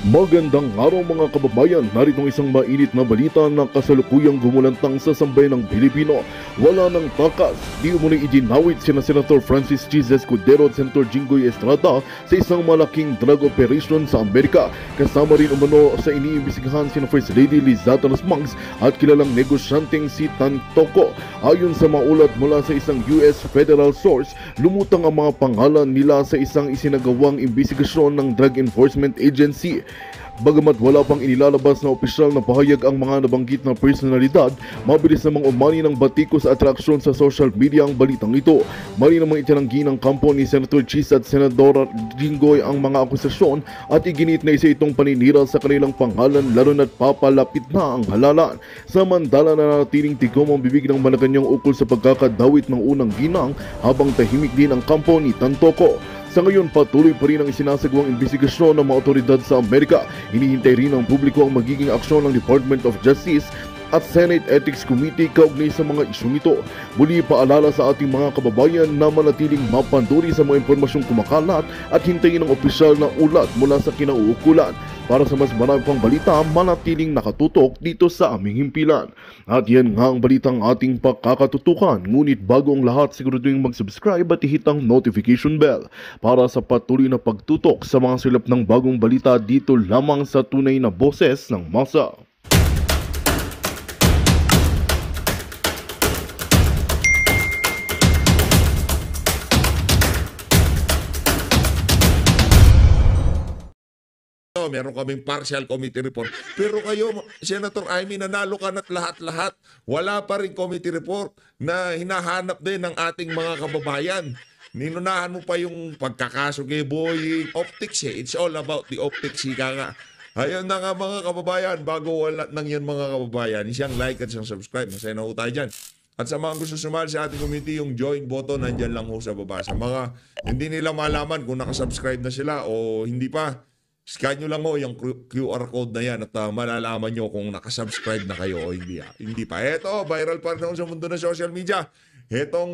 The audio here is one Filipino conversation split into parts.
Magandang araw mga kababayan, narito ang isang mainit na balita na kasalukuyang gumulantang sa sambayan ng Pilipino. Wala ng takas, di umuni idinawit sina Senator Francis Chis Escudero at Senator Jinggoy Estrada sa isang malaking drug operation sa Amerika. Kasama rin umano sa iniimbestigahan sina First Lady Lizata Las Mags at kilalang negosyanteng si Tan Toco. Ayon sa maulat mula sa isang US federal source, lumutang ang mga pangalan nila sa isang isinagawang imbestigasyon ng Drug Enforcement Agency. Bagamat wala pang inilalabas na opisyal na pahayag ang mga nabanggit na personalidad, mabilis namang umani ng batikos sa atraksyon sa social media ang balitang ito. Mali namang itinanggi ng kampo ni Senator Chis at Senadora Jinggoy ang mga akusasyon at iginit na isa itong paninira sa kanilang pangalan lalo na't papalapit na ang halalan. Samantala na natiling tigom ang bibig ng Malacanang ukol sa pagkakadawit ng unang ginang habang tahimik din ang kampo ni Tan Toco. Sa ngayon, patuloy pa rin ang isinasagawang imbestigasyon ng mga otoridad sa Amerika. Hinihintay rin ng publiko ang magiging aksyon ng Department of Justice at Senate Ethics Committee kaugnay sa mga isyong ito. Muli paalala sa ating mga kababayan na manatiling mapanduri sa mga impormasyong kumakalat at hintayin ang opisyal na ulat mula sa kinauukulan. Para sa mas marami pang balita, manatiling nakatutok dito sa aming himpilan. At yan nga ang balitang ating pakakatutukan. Ngunit bago ang lahat, siguraduhin mag-subscribe at ihit ang notification bell para sa patuloy na pagtutok sa mga silap ng bagong balita dito lamang sa tunay na boses ng masa. Meron kaming partial committee report. Pero kayo, Senator Amy, nanalo ka na't lahat-lahat. Wala pa rin committee report na hinahanap din ng ating mga kababayan. Ninunahan mo pa yung pagkakaso kay Boy Optics eh. It's all about the optics, ika nga. Ayun na nga mga kababayan, bago wala nang yan mga kababayan, siyang like at siyang subscribe. Masaya na ho tayo dyan. At sa mga gusto sumali sa ating committee, yung join button, nandyan lang ho sa baba. Sa mga hindi nila malaman kung nakasubscribe na sila o hindi pa, scan nyo lang ho yung QR code na yan at malalaman nyo kung nakasubscribe na kayo o hindi. Hindi pa. Eto, viral pa rin ako sa mundo ng social media. Etong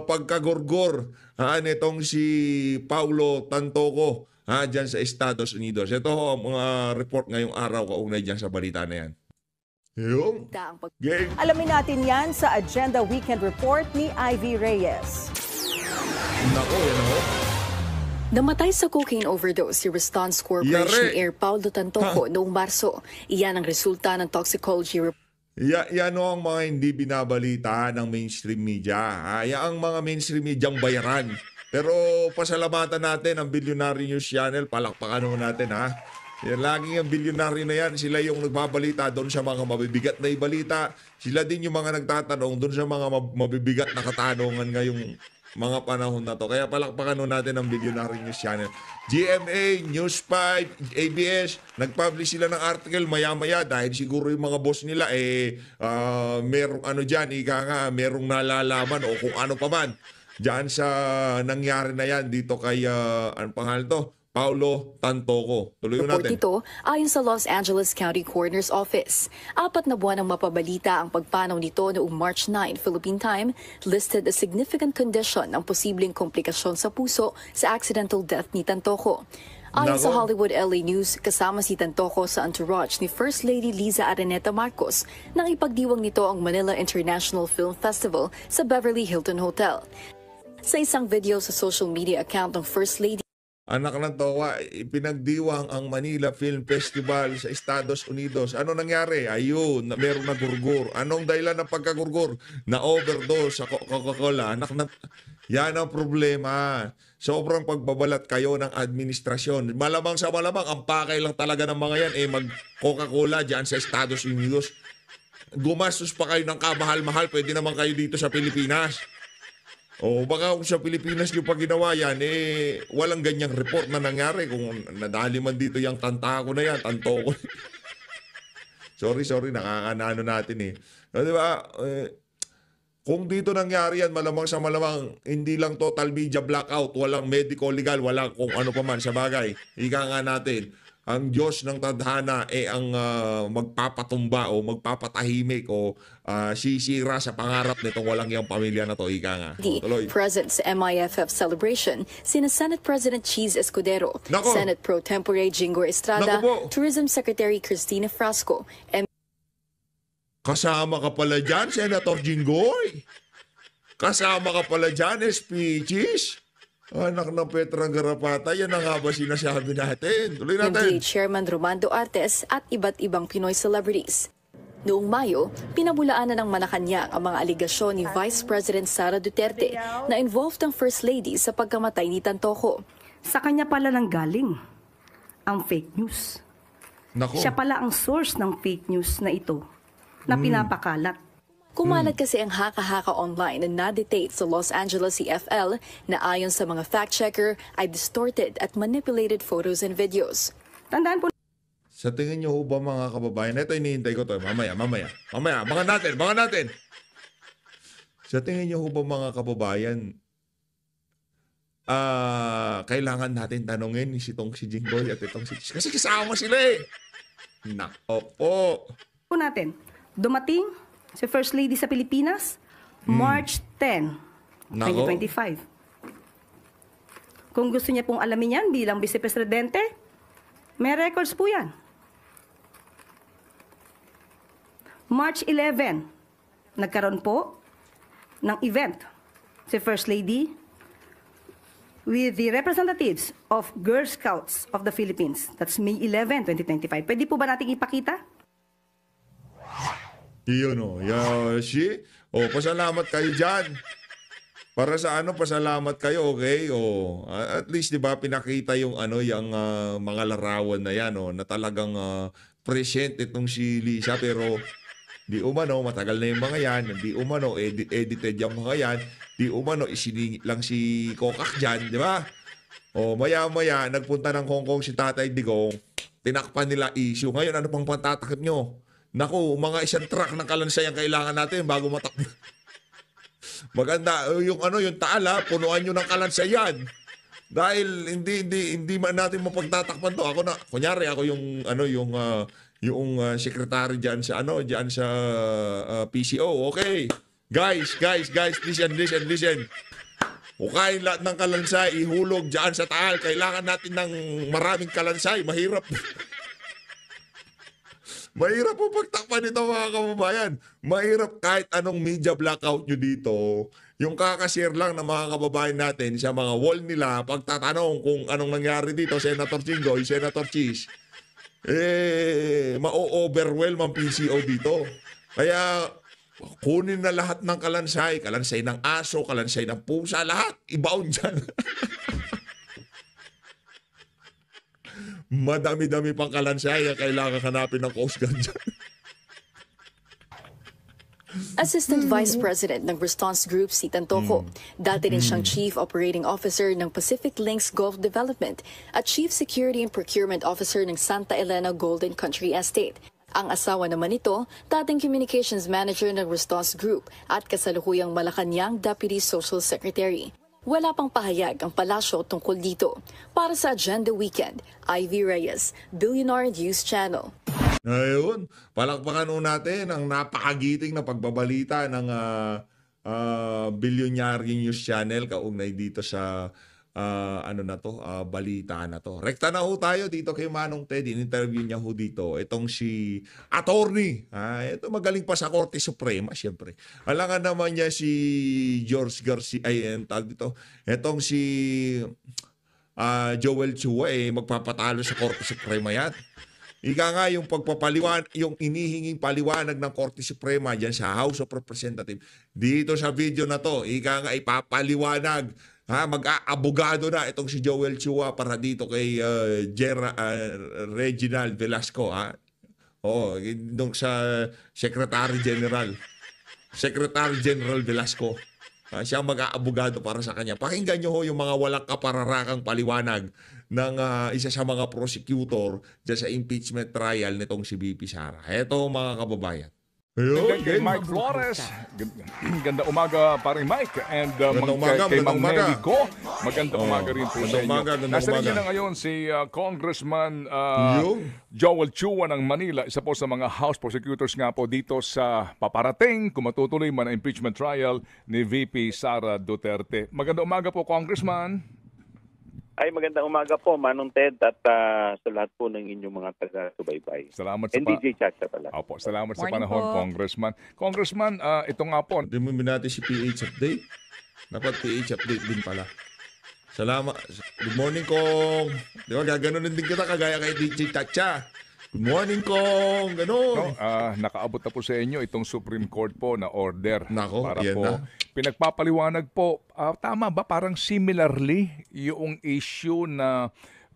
pagkagorgor nitong si Paulo Tantoco dyan sa Estados Unidos. Ito ho ang mga report ngayong araw kaugnay dyan sa balita na yan. Yung game. Alamin natin yan sa Agenda Weekend Report ni Ivy Reyes. Nako, yan ho. Namatay sa cocaine overdose si Restance Corporation Yare. Air Paulo Tantoco noong Marso. Iyan ang resulta ng toxicology report. Yan o ang mga hindi binabalita ng mainstream media. Yan ang mga mainstream media ang bayaran. Pero pasalamatan natin ang Billionaire News Channel. Palakpakan naman natin ha. Yan, laging ang Billionaire na yan. Sila yung nagbabalita doon sa mga mabibigat na ibalita. Sila din yung mga nagtatanong doon sa mga mabibigat na katanungan ngayong mga panahon na to. Kaya palakpakan natin ang Billionaire News Channel. GMA, News 5, ABS, nag-publish sila ng article maya-maya dahil siguro yung mga boss nila merong ano dyan, ika nga, merong nalalaman o kung ano pa man dyan sa nangyari na yan dito kay, ano pangalan to? Paulo Tantoco. Tuloy Report natin. ito ayon sa Los Angeles County Coroner's Office. 4 na buwan ang mapabalita ang pagpanaw nito noong March 9 Philippine Time, listed as significant condition ang posibleng komplikasyon sa puso sa accidental death ni Tantoco. Ayon sa Hollywood LA News, kasama si Tantoco sa entourage ni First Lady Liza Araneta Marcos nang ipagdiwang nito ang Manila International Film Festival sa Beverly Hilton Hotel. Sa isang video sa social media account ng First Lady, Anak ng Towa, ipinagdiwang ang Manila Film Festival sa Estados Unidos. Ano nangyari? Ayun, meron na gurgur. Anong dahilan ng pagkagurgur? Na-overdose sa Coca-Cola. Yan ang problema. Sobrang pagbabalat kayo ng administrasyon. Malamang sa malamang, ang pakay lang talaga ng mga yan, mag-Coca-Cola dyan sa Estados Unidos. Gumastos pa kayo ng kamahal-mahal, pwede naman kayo dito sa Pilipinas. O baka kung sa Pilipinas nyo pa ginawa yan, walang ganyang report na nangyari. Kung nadali man dito yung Tantoco na yan, Tantoco. sorry, nakakaano natin So, di ba? Kung dito nangyari yan, malamang sa malamang, hindi lang total media blackout, walang medical legal, walang kung ano pa man sa bagay. Ika nga natin, ang Diyos ng tadhana ang magpapatumba o magpapatahimik o sisira sa pangarap nitong walang iyang pamilya na to. Ika nga. O, tuloy. Present sa MIFF celebration, sina Senate President Cheese Escudero, Nako. Senate Pro Tempore Jingo Estrada, Nako po. Tourism Secretary Cristina Frasco, Kasama ka pala dyan, Senator Jinggoy. Kasama ka pala dyan, SP Cheese. Anak ng Petra Garapata, yan na nga ba sinasabi natin? Tuloy natin. MDA Chairman Romando Artes at iba't ibang Pinoy celebrities. Noong Mayo, pinabulaanan ng Malacanang ang mga aligasyon ni Vice President Sara Duterte na involved ang First Lady sa pagkamatay ni Tantoco. Sa kanya pala nang galing ang fake news. Nako. Siya pala ang source ng fake news na ito na pinapakalat. Kumalat kasi ang haka-haka online na na-dictate sa Los Angeles CFL na ayon sa mga fact-checker ay distorted at manipulated photos and videos. Tandaan po Sa tingin niyo ho ba mga kababayan, ito hinihintay ko to. Mamaya. Mga natin. Sa tingin niyo ho ba mga kababayan, kailangan natin tanungin si Jinggoy at itong si Cheese. Kasi kasama sila eh. Nako po. natin, dumating si First Lady sa Pilipinas, March 10, Nako. 2025. Kung gusto niya pong alamin yan bilang Vice Presidente, may records po yan. March 11, nagkaroon po ng event si First Lady with the representatives of Girl Scouts of the Philippines. That's May 11, 2025. Pwede po ba nating ipakita? Iyon o. Yashi. O, pasalamat kayo dyan. Para sa pasalamat kayo, okay? O, at least, di ba, pinakita yung yung mga larawan na yan, na talagang present itong si Lisa, pero di umano, matagal na yung mga yan. Di umano, edited yung mga yan. Di umano, isiningit lang si Kokak dyan, di ba? O, maya-maya, nagpunta ng Hong Kong si Tatay Digong, tinakpan nila issue. Ngayon, ano pang patatakip nyo? Naku, mga isang truck ng kalansay ang kailangan natin bago matakbo. Maganda, yung taala, punuan nyo ng kalansay yan. Dahil hindi man natin mapagtatakpan to. Ako na, kunyari ako yung secretary diyan sa PCO. Okay. Guys, listen. Hukayin lahat ng kalansay, ihulog diyan sa taal. Kailangan natin ng maraming kalansay. Mahirap. Mahirap po pagtakpan nito mga kababayan. Mahirap kahit anong media blackout nyo dito. Yung kakashare lang ng mga kababayan natin sa mga wall nila, pagtatanong kung anong nangyari dito, Senator Jinggoy, Senator Cheese, ma-overwhelm ang PCO dito. Kaya kunin na lahat ng kalansay ng aso, kalansay ng pusa, lahat, ibaon dyan. Madami-dami pang kalansay ang kailangan hanapin ng Coast Guard dyan. Assistant Vice President ng Response Group si Tantoco. Dati rin siyang Chief Operating Officer ng Pacific Links Gulf Development at Chief Security and Procurement Officer ng Santa Elena Golden Country Estate. Ang asawa naman nito, dating Communications Manager ng Response Group at kasalukuyang Malacanang Deputy Social Secretary. Wala pang pahayag ang palasyo tungkol dito. Para sa Agenda Weekend, Ivy Reyes, Billionaire News Channel. Ayun, palakpakan natin ang napakagiting na pagbabalita ng Billionaire News Channel kaugnay dito sa balita na to. Rekta na ho tayo dito kay Manong Ted. In-interview niya ho dito. Itong si attorney. Ito magaling pa sa Korte Suprema, siyempre. Alangan naman niya si George Garcia, itong si Joel Chua, magpapatalo sa Korte Suprema yan. Ika nga yung yung inihinging paliwanag ng Korte Suprema dyan sa House of Representatives. Dito sa video na to, ika nga ipapaliwanag. Mag-aabogado na itong si Joel Chua para dito kay Reginald Velasco. Dito sa Secretary General Velasco. Siya mag-aabogado para sa kanya. Pakinggan nyo ho yung mga walang kapararakang paliwanag ng isa sa mga prosecutor dyan sa impeachment trial nitong si BP Sara. Eto mga kababayan. Ayun, And then kay okay. Mike Flores, ganda umaga paring Mike. And Magandang umaga, kay magandang Ma'am umaga. Nelly Go, magandang umaga rin po sa Magandang inyo. umaga, magandang Nasa linya umaga. na ngayon si Congressman Yung? Joel Chua ng Manila, isa po sa mga House Prosecutors nga po dito sa paparating kung matutuloy man ang impeachment trial ni VP Sara Duterte. Magandang umaga po, Congressman. Ay, magandang umaga po, Manong Ted, at sa lahat po ng inyong mga taga-subaybay. Salamat sa And DJ Chacha pala. Opo, salamat sa Morning panahon, po. Congressman. Congressman, ito nga po, Hindi mo natin si PH update. Dapat PH update din pala. Salamat. Good morning, Kong. Di ba, gaganunin din kita kagaya kay DJ Chacha. Good morning, Kong. Ganon. nakaabot na po sa inyo itong Supreme Court po na order. Nako, para yan po, na. pinagpapaliwanag po, tama ba parang similarly yung issue na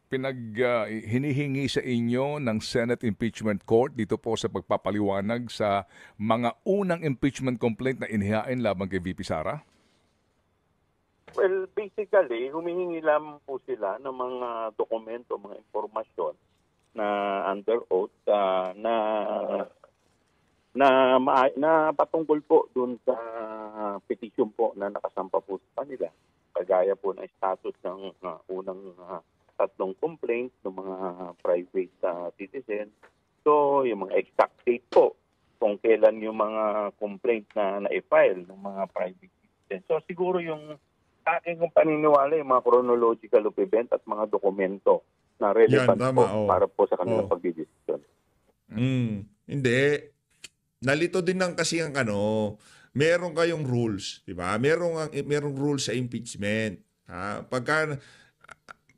hinihingi sa inyo ng Senate Impeachment Court dito po sa pagpapaliwanag sa mga unang impeachment complaint na inihain laban kay VP Sara? Well, basically, humihingi lamang po sila ng mga dokumento, mga impormasyon na under oath na patungkol po dun sa petition po na nakasampa po sa kanila. Kagaya po ng status ng unang tatlong complaints ng mga private citizen. So, yung mga exact date po kung kailan yung mga complaint na na-file ng mga private citizen. So, siguro yung aking kung paniniwala yung mga chronological of event at mga dokumento na relevant Yan, tama, po para po sa kanilang Oh. pagdidesisyon. Hindi. Nalito din ng kasi ang meron kayong rules, di ba? Merong rules sa impeachment. Ha?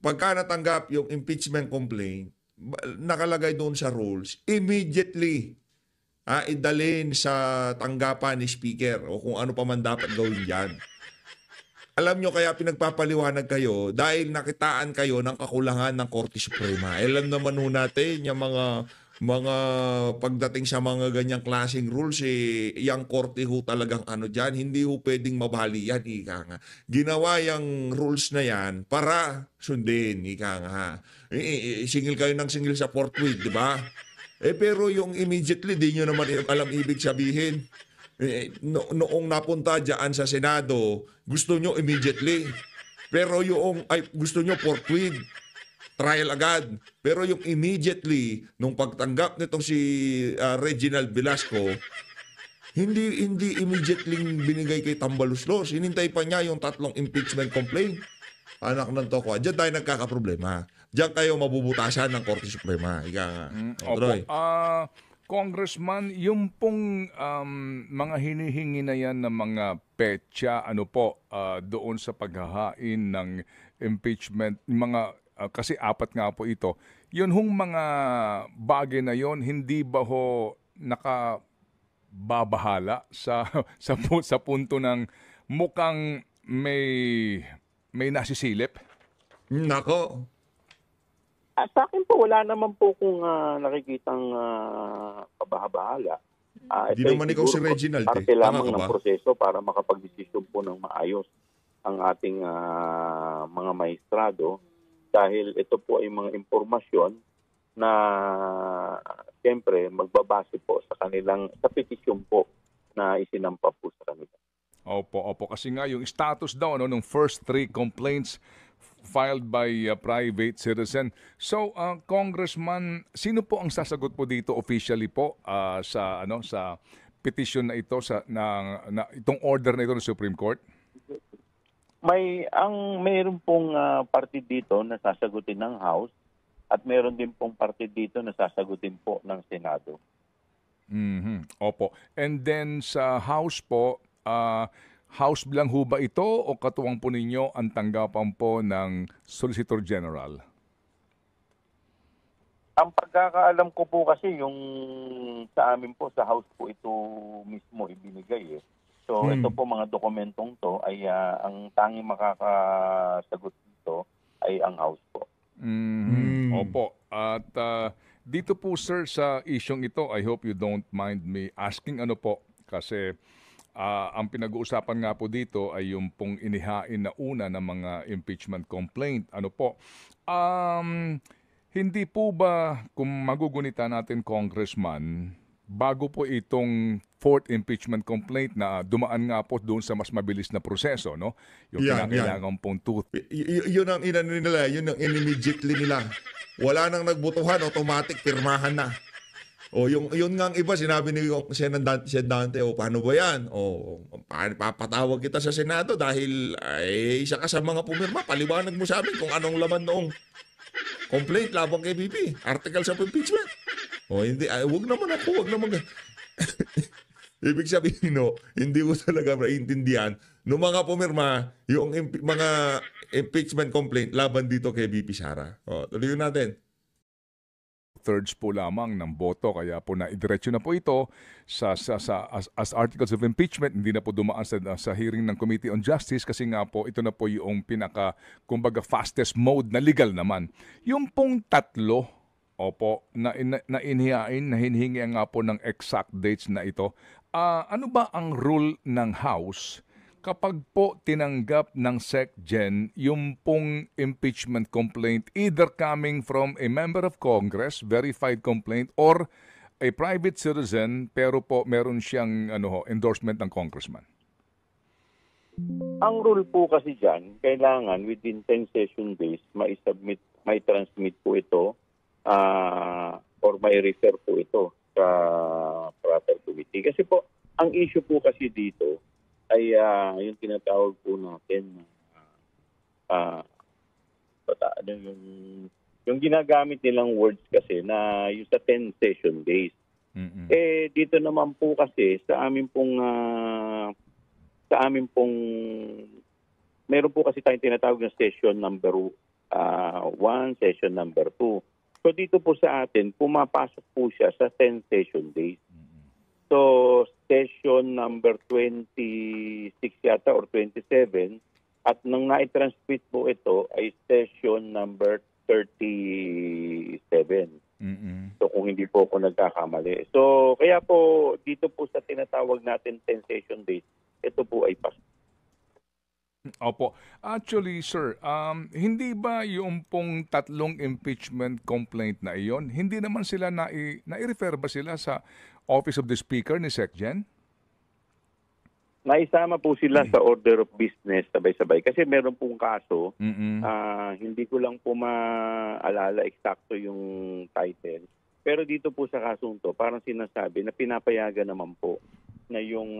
Pagka natanggap yung impeachment complaint, nakalagay doon sa rules, immediately idalhin sa tanggapan ni speaker o kung ano pa man dapat gawin diyan. Alam nyo kaya pinagpapaliwanag kayo dahil nakitaan kayo ng kakulangan ng Korte Suprema. Alam naman ho natin yung mga pagdating sa mga ganyang klaseng rules, yung korte ho talagang dyan, hindi ho pwedeng mabali yan, ika nga. Ginawa yung rules na yan para sundin, ika nga. Singil kayo ng singil sa forthwith, di ba? Pero yung immediately, di nyo naman alam ibig sabihin. Noong napunta dyan sa Senado, gusto nyo immediately. Pero gusto nyo forthwith. Trial agad. Pero yung immediately, nung pagtanggap nitong si Reginald Velasco, hindi immediately binigay kay Tambaluslos. Hinintay pa niya yung tatlong impeachment complaint. Anak ng toko. Diyan tayo nagkakaproblema. Diyan kayo mabubutasan ng Korte Suprema. Ika nga. Troy. Congressman, yung pong mga hinihingi na yan ng mga petsa, doon sa paghahain ng impeachment, mga kasi apat nga po ito, yun hong mga bagay na yon hindi ba ho nakababahala sa punto ng mukhang may nasisilip? Nako. Sa akin po, wala naman po kung nakikitang kabahala. Di naman ikaw si Reginald. Parte lamang Tama ka ng ba? proseso para makapag-desisyon po ng maayos ang ating mga maestrado dahil ito po ay mga impormasyon na siyempre magbabase po sa petisyon po na isinampa po sa kanila. Opo. Kasi nga yung status daw nung first 3 complaints filed by private citizen. So, Congressman, sino po ang sasagot po dito officially po sa petition na ito na itong order na ito ng Supreme Court? Mayroon pong parte dito na sasagutin ng House at mayroon din pong parte dito na sasagutin po ng Senado. Opo. And then sa House po, House bilang ho ba ito o katuwang po ninyo ang tanggapan po ng Solicitor General? Ang pagkakaalam ko po kasi yung sa amin po sa House po ito mismo ibinigay eh. So ito po mga dokumentong to ay ang tanging makakasagot dito ay ang House po. Opo. At dito po sir sa isyong ito, I hope you don't mind me asking kasi ang pinag-uusapan nga po dito ay yung pong inihain na una ng mga impeachment complaint. Hindi po ba, kung magugunita natin, Congressman, bago po itong fourth impeachment complaint na dumaan nga po doon sa mas mabilis na proseso, no? Yung Yan, kinakailangan pong Yun ang inano nila, yun ang immediately nila. Wala nang nagbutuhan, automatic, pirmahan na. O yun nga ang iba, sinabi ni Senadante, o paano ba yan? O papatawag kita sa Senado dahil isa ka sa mga pumirma. Paliwanag mo sa amin kung anong laman noong complaint labang kay BP. Articles of impeachment. O hindi, wag naman ako, wag naman. Ibig sabihin, no, hindi ko talaga maintindihan nung mga pumirma yung mga impeachment complaint laban dito kay BP Sara. O, tuloy natin. Thirds po lamang ng boto, kaya po na-idiretso na po ito as articles of impeachment. Hindi na po dumaan sa hearing ng Committee on Justice kasi nga po ito na po yung kumbaga fastest mode na legal naman. Yung pong tatlo, opo, na hinihingi nga po ng exact dates na ito. Ano ba ang rule ng House kapag po tinanggap ng SecGen yung pong impeachment complaint either coming from a member of Congress, verified complaint, or a private citizen pero po meron siyang endorsement ng congressman? Ang rule po kasi dyan, kailangan within 10 session days, may transmit po ito or may refer po ito sa proper committee. Kasi po, ang issue po kasi dito ay yung tinatawag po natin yung ginagamit nilang words kasi na yung sa 10 session days. Mm-mm. Dito naman po kasi sa amin pong meron po kasi tayong tinatawag na session number 1, session number 2. So dito po sa atin, pumapasok po siya sa 10 session days. So session number 26 yata or 27 at nang na-transmit po ito ay session number 37. Mm-mm. So kung hindi po ako nagkakamali. So kaya po dito po sa tinatawag natin 10 session days, ito po ay pasok. Opo. Actually, sir, hindi ba yung pong tatlong impeachment complaint na iyon, hindi naman sila nai-refer ba sila sa Office of the Speaker ni SecGen? Naisama po sila sa order of business sabay-sabay. Kasi meron pong kaso, Mm-mm. hindi ko lang po maalala eksakto yung title. Pero dito po sa kasong to, parang sinasabi na pinapayagan naman po na yung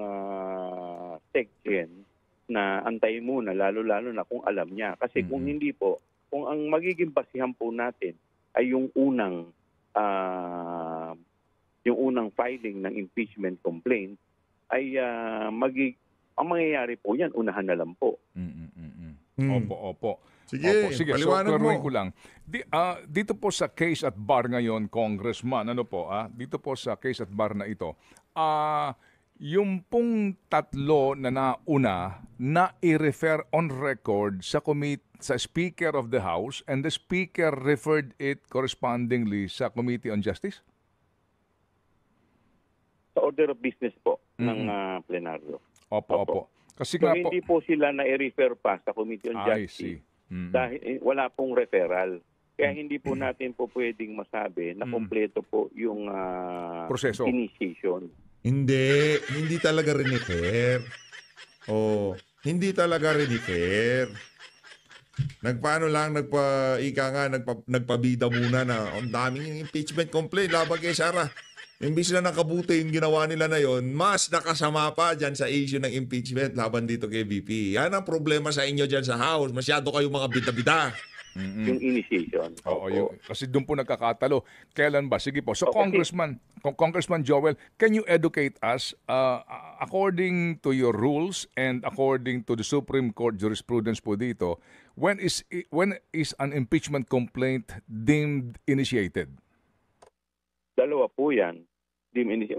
SecGen na antayin muna, lalo-lalo na kung alam niya. Kasi kung hindi po, kung ang magiging basihan po natin ay yung unang filing ng impeachment complaint, ay ang mangyayari po yan, unahan na lang po. Opo. Sige, paliwanag so, klaruhin mo. ko lang. Dito po sa case at bar ngayon, Congressman, dito po sa case at bar na ito, yung pong tatlo na nauna na i-refer on record sa Speaker of the House and the Speaker referred it correspondingly sa Committee on Justice? Sa order of business po ng plenaryo. Opo. Kasi So nga po, hindi po sila na-refer pa sa Committee on I Justice see. Mm. dahil wala pong referral. Kaya hindi po natin po pwedeng masabi na kompleto po yung Proseso. initiation. Hindi talaga rinifer. Hindi talaga rinifer. Nagpabida muna na ang daming impeachment complaint laban kay Sara. Imbis na nakabuti yung ginawa nila na yon, mas nakasama pa dyan sa issue ng impeachment laban dito kay VP. Yan ang problema sa inyo dyan sa House. Masyado kayo mga bida-bida. Yung initiation. Oo, kasi doon po nagkakatalo. Kailan ba? Sige po. So, Okay. Congressman Joel, can you educate us, according to your rules and according to the Supreme Court jurisprudence po dito, when is an impeachment complaint deemed initiated? Dalawa po yan.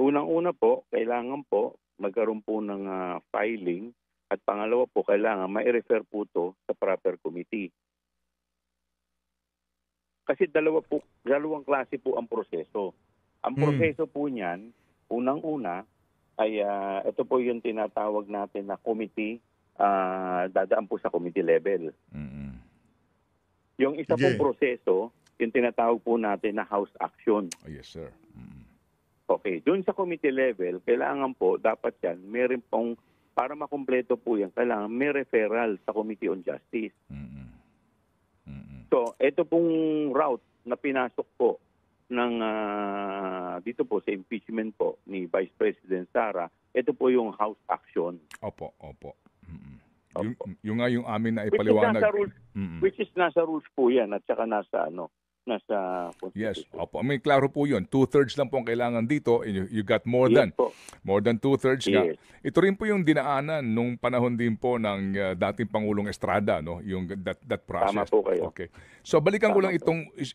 Unang-una po, kailangan po magkaroon po ng filing at pangalawa po, kailangan mai-refer po to sa proper committee. Kasi dalawang klase po ang proseso. Ang proseso po niyan, unang-una, ay ito po yung tinatawag natin na committee, dadaan po sa committee level. Yung isa Sige. pong proseso, yung tinatawag po natin na house action. Oh, yes, sir. Okay, doon sa committee level, kailangan po, dapat yan, meron pong, para makumpleto po yan, kailangan may referral sa Committee on Justice. So, ito pong route na pinasok po ng dito po sa impeachment po ni Vice President Sara, ito po yung House action. Opo. Yung nga yung amin na ipaliwanag. Which is nasa rules po yan at saka nasa Yes, Constitution. opo. I mean, klaro po yun. 2/3 lang po ang kailangan dito. You got more Yes than 2/3 nga. Yes. Ito rin po yung dinaanan nung panahon din po ng dating Pangulong Estrada, no? Yung that process. Tama po kayo. Okay. So balikan ko Tama lang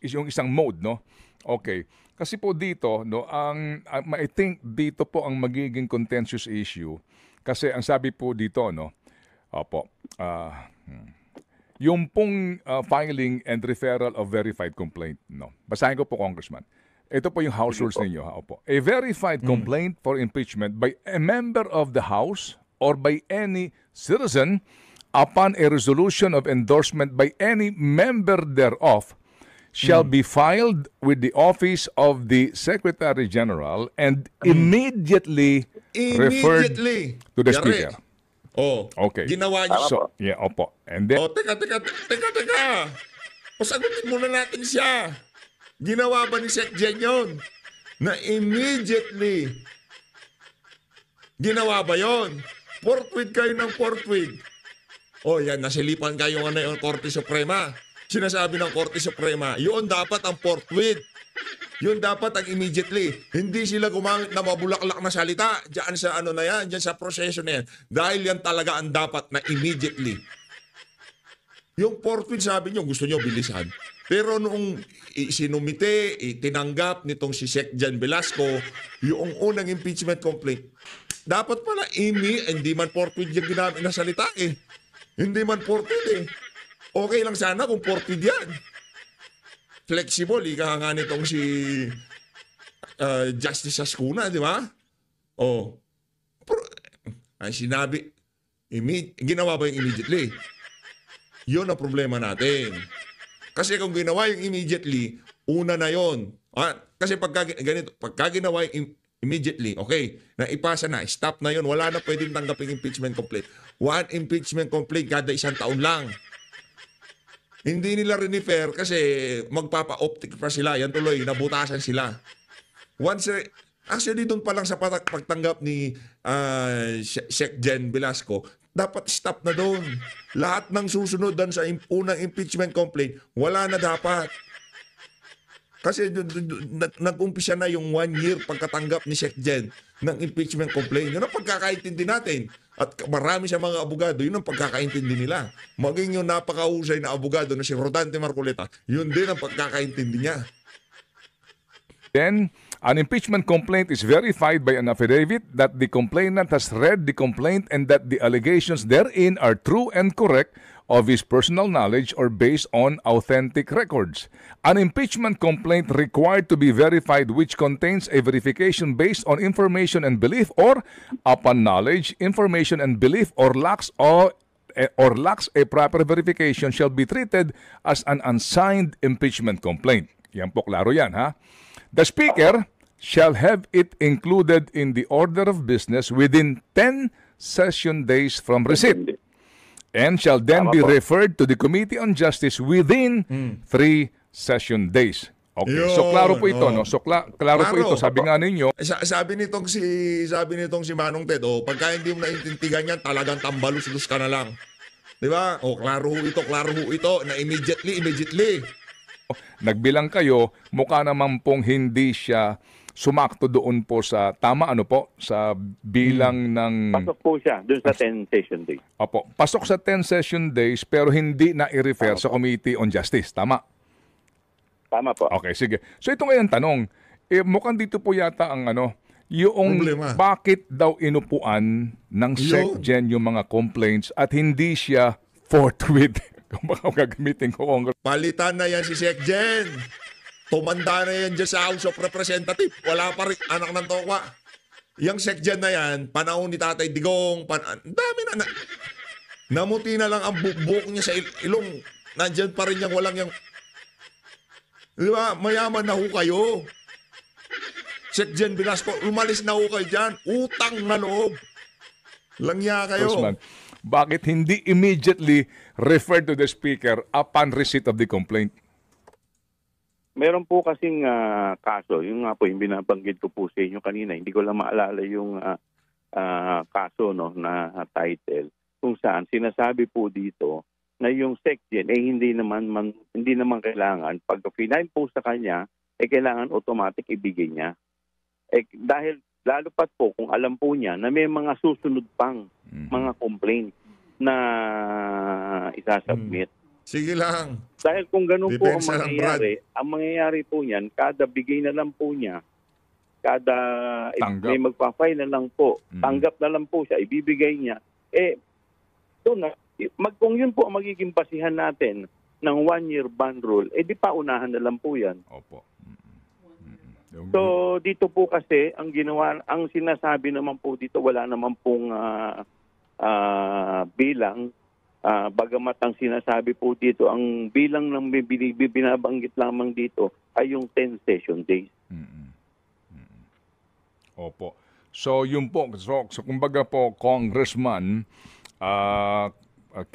yung isang mode, no? Okay. Kasi po dito, no, I think dito po ang magiging contentious issue kasi ang sabi po dito, no. Opo. Yung pong filing and referral of verified complaint, no. Basahin ko po, Congressman. Ito po yung House rules ninyo, ha, opo. A verified complaint for impeachment by a member of the House or by any citizen upon a resolution of endorsement by any member thereof shall be filed with the office of the Secretary General and immediately referred to the Yari. Speaker. Oh, Okay. ginawa niyo. So, yeah, opo. And then, Oh, teka. Pasagutin muna natin siya. Ginawa ba ni Sec Jen yun? Na immediately. Ginawa ba yun? Forthwith kayo ng forthwith. Oh, yan, nasilipan kayo nga na yung Korte Suprema. Sinasabi ng Korte Suprema, yun dapat ang forthwith. Yun dapat ang immediately. Hindi sila gumamit na mabulaklak na salita diyan sa ano na yan, diyan sa proseso na yan. Dahil yan talaga ang dapat na immediately. Yung forthwith, sabi nyo, gusto nyo bilisan. Pero noong sinumite, tinanggap nitong si Sec Jan Velasco, yung unang impeachment complaint, dapat pala hindi man forthwith yung ginamit na salita eh. Hindi man forthwith eh. Okay lang sana kung forthwith yan. Flexible, ika nga nitong si Justice Ascuna, di ba? Oh. Ay sinabi, ginawa ba yung immediately? Yun ang problema natin. Kasi kung ginawa yung immediately, una na yon. Kasi pagka ginawa yung immediately, okay, naipasa na, stop na yon, wala na pwedeng tanggaping impeachment complaint. One impeachment complaint kada 1 taon lang. Hindi nila rinifer kasi magpapa-optic pa sila. Yan tuloy, nabutasan sila. Actually, doon pa lang sa pagtanggap ni Sec Jen Velasco, dapat stop na doon. Lahat ng susunod doon sa unang impeachment complaint, wala na dapat. Kasi nag-umpisa na yung 1 year pagkatanggap ni Sec Jen ng impeachment complaint. Yun ang pagkakaintindi natin. At marami sa mga abogado, yun ang pagkakaintindi nila. Maging yung napakahusay na abogado na si Rodante Marcoleta, yun din ang pagkakaintindi niya. then, an impeachment complaint is verified by an affidavit that the complainant has read the complaint and that the allegations therein are true and correct of his personal knowledge or based on authentic records. An impeachment complaint required to be verified which contains a verification based on information and belief or upon knowledge, information and belief or lacks a proper verification shall be treated as an unsigned impeachment complaint. Yan po, klaro yan, ha? The Speaker shall have it included in the order of business within 10 session days from receipt and shall then be referred to the Committee on Justice within 3 session days. Okay, so klaro po ito, no? So klaro po ito, sabi nga ninyo. Sabi nitong si Manong Ted, pagka hindi mo naiintindihan yan, talagang tambalus-lus ka na lang. 'Di ba? Klaro ho ito na immediately. Nagbilang kayo, mukha naman pong hindi siya sumakto doon po sa tama sa bilang ng Pasok po siya doon sa 10 session days. Opo, pasok sa 10 session days pero hindi na i-refer sa Committee on Justice, tama? Tama po. Okay, sige. So ito ngayon tanong, mukhang dito po yata ang yung Problema. bakit daw inupuan ng Sec Gen yung mga complaints at hindi siya forthwith. Kung baka gagamitin ko, Congress. Palitan na yan si Sec Jen. Tumanda na yan dyan sa House of Representatives. Wala pa rin anak ng tokwa. Yung Sec Jen na yan, panahon ni Tatay Digong, dami na. Namuti na lang ang buhok niya sa ilong. Nandyan pa rin yung walang yung... Di ba? Mayaman na ho kayo. Secgen Velasco, umalis na ho kayo dyan. Utang na loob. Langya kayo. Congressman, bakit hindi immediately refer to the Speaker upon receipt of the complaint? Meron po kasing kaso, yung nga po yung binabanggit ko po sa inyo kanina, hindi ko lang maalala yung kaso no, na title, kung saan sinasabi po dito na yung SecGen hindi naman kailangan, pag final po sa kanya, kailangan automatic ibigay niya. Dahil lalo pat po kung alam po niya na may mga susunod pang mga complaint na isasubmit. Sige lang. Dahil kung ganun po ang Depensa ng mangyayari po niyan, kada bigay na lang po niya, kada Tanggap. may magpa-file na lang po, tanggap na lang po siya, ibibigay niya, doon na, kung yun po ang magiging basihan natin ng 1-year ban rule, di paunahan na lang po yan. Opo. So dito po kasi ang sinasabi naman po dito, wala naman pong bilang. Bagamat ang sinasabi po dito, ang bilang ng binabanggit lamang dito ay yung 10 session days. Opo. So yun po, so kumbaga po, Congressman,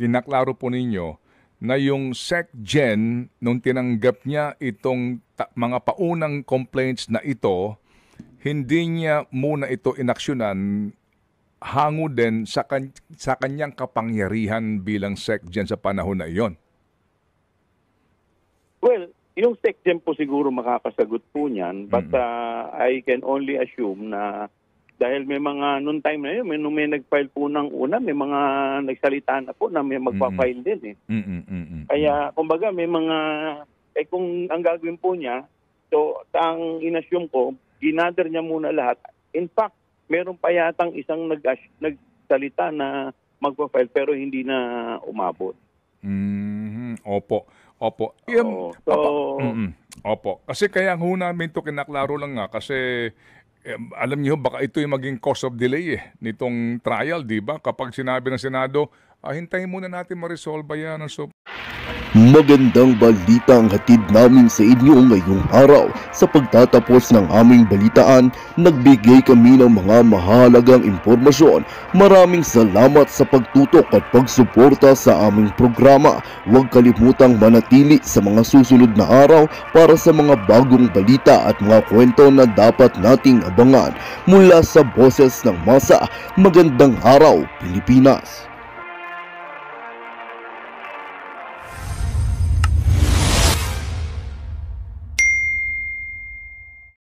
kinaklaro po ninyo na yung SecGen, nung tinanggap niya itong mga paunang complaints na ito, hindi niya muna ito inaksyonan, hango din sa kanyang kapangyarihan bilang SecGen sa panahon na iyon. Well, yung SecGen po siguro makakasagot po niyan, but I can only assume na dahil may mga noong time na yun, nung may nag-file po ng una, may mga nagsalita na po na may magpa-file din eh. Kaya kumbaga may mga, kung ang gagawin po niya, so ang inassume ko, ginather niya muna lahat. In fact, meron pa yatang isang nagsalita na magpa-file pero hindi na umabot. Opo. Opo. Kasi kaya ho namin ito kinaklaro lang nga kasi alam niyo baka ito yung maging cause of delay nitong trial, di ba? Kapag sinabi ng Senado, hintayin muna natin ma-resolve yan. So, Magandang balita ang hatid namin sa inyo ngayong araw. Sa pagtatapos ng aming balitaan, nagbigay kami ng mga mahalagang impormasyon. Maraming salamat sa pagtutok at pagsuporta sa aming programa. Huwag kalimutang manatili sa mga susunod na araw para sa mga bagong balita at mga kwento na dapat nating abangan. Mula sa Boses ng Masa, magandang araw, Pilipinas!